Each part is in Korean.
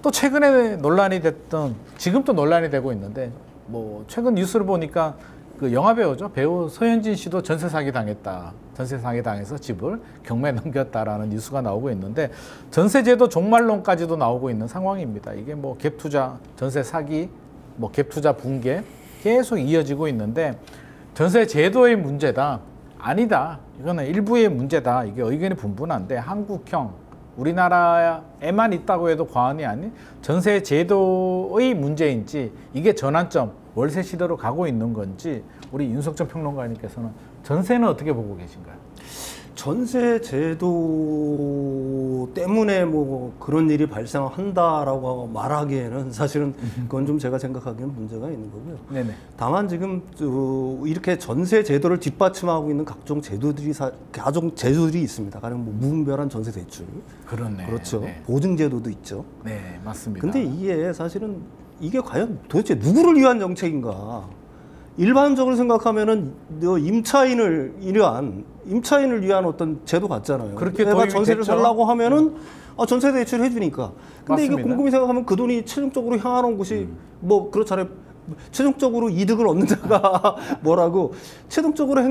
또 최근에 논란이 됐던, 지금도 논란이 되고 있는데, 뭐 최근 뉴스를 보니까 그 영화 배우죠. 배우 서현진 씨도 전세 사기 당했다. 전세 사기 당해서 집을 경매에 넘겼다라는 뉴스가 나오고 있는데, 전세제도 종말론까지도 나오고 있는 상황입니다. 이게 뭐 갭투자, 전세 사기, 뭐 갭투자 붕괴 계속 이어지고 있는데, 전세제도의 문제다. 아니다. 이거는 일부의 문제다. 이게 의견이 분분한데, 한국형, 우리나라에만 있다고 해도 과언이 아닌 전세제도의 문제인지, 이게 전환점, 월세 시대로 가고 있는 건지, 우리 윤석천 평론가님께서는 전세는 어떻게 보고 계신가요? 전세 제도 때문에 뭐 그런 일이 발생한다라고 말하기에는 사실은 그건 좀 제가 생각하기에는 문제가 있는 거고요. 네네. 다만 지금 이렇게 전세 제도를 뒷받침하고 있는 각종 제도들이 있습니다. 가령 뭐 무분별한 전세 대출, 그렇네. 그렇죠. 네. 보증 제도도 있죠. 네, 맞습니다. 근데 이게 사실은 이게 과연 도대체 누구를 위한 정책인가? 일반적으로 생각하면은 임차인을 위한 어떤 제도 같잖아요. 그렇게 내가 도입이 전세를 됐죠. 살라고 하면은 전세 대출 해주니까. 근데 맞습니다. 이게 곰곰이 생각하면 그 돈이 최종적으로 향하는 곳이 뭐 그렇잖아요. 최종적으로 이득을 얻는 자가 뭐라고 최종적으로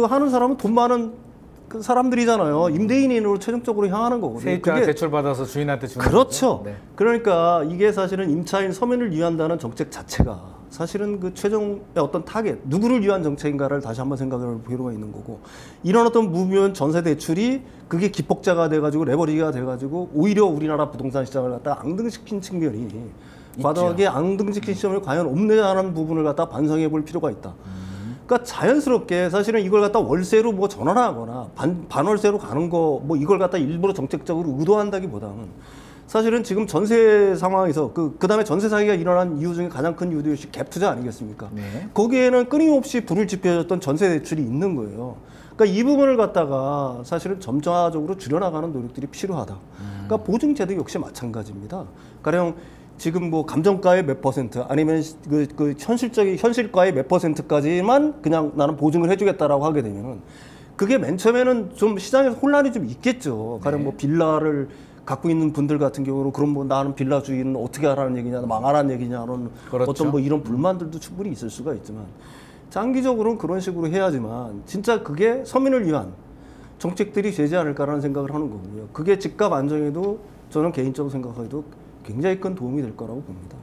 하는 사람은 돈 많은 그 사람들이잖아요. 임대인으로 최종적으로 향하는 거거든요. 세입자가 대출 받아서 주인한테 주는 그렇죠. 거죠. 네. 그러니까 이게 사실은 임차인 서민을 위한다는 정책 자체가 사실은 그 최종의 어떤 타겟, 누구를 위한 정책인가를 다시 한번 생각을 볼 필요가 있는 거고, 이런 어떤 무분 전세 대출이 그게 기폭자가 돼가지고 레버리지가 돼가지고 오히려 우리나라 부동산 시장을 갖다 앙등시킨 측면이 바닥에 앙등시킨 시점을 과연 없느냐는 부분을 갖다 반성해 볼 필요가 있다. 그러니까 자연스럽게 사실은 이걸 갖다 월세로 뭐 전환하거나 반월세로 가는 거 뭐 이걸 갖다 일부러 정책적으로 의도한다기보다는 사실은 지금 전세 상황에서 그다음에 전세 사기가 일어난 이유 중에 가장 큰 이유도 역시 갭 투자 아니겠습니까? 네. 거기에는 끊임없이 불을 지펴졌던 전세 대출이 있는 거예요. 그러니까 이 부분을 갖다가 사실은 점차적으로 줄여나가는 노력들이 필요하다. 그러니까 보증제도 역시 마찬가지입니다. 가령 지금 뭐 감정가의 몇 퍼센트 아니면 그 현실가의 몇 퍼센트까지만 그냥 나는 보증을 해주겠다라고 하게 되면은 그게 맨 처음에는 좀 시장에서 혼란이 좀 있겠죠. 가령 뭐 빌라를 갖고 있는 분들 같은 경우는 그럼 뭐 나는 빌라 주인은 어떻게 하라는 얘기냐, 망하라는 얘기냐는 그렇죠. 어떤 뭐 이런 불만들도 충분히 있을 수가 있지만 장기적으로는 그런 식으로 해야지만 진짜 그게 서민을 위한 정책들이 되지 않을까라는 생각을 하는 거고요. 그게 집값 안정에도 저는 개인적으로 생각해도 굉장히 큰 도움이 될 거라고 봅니다.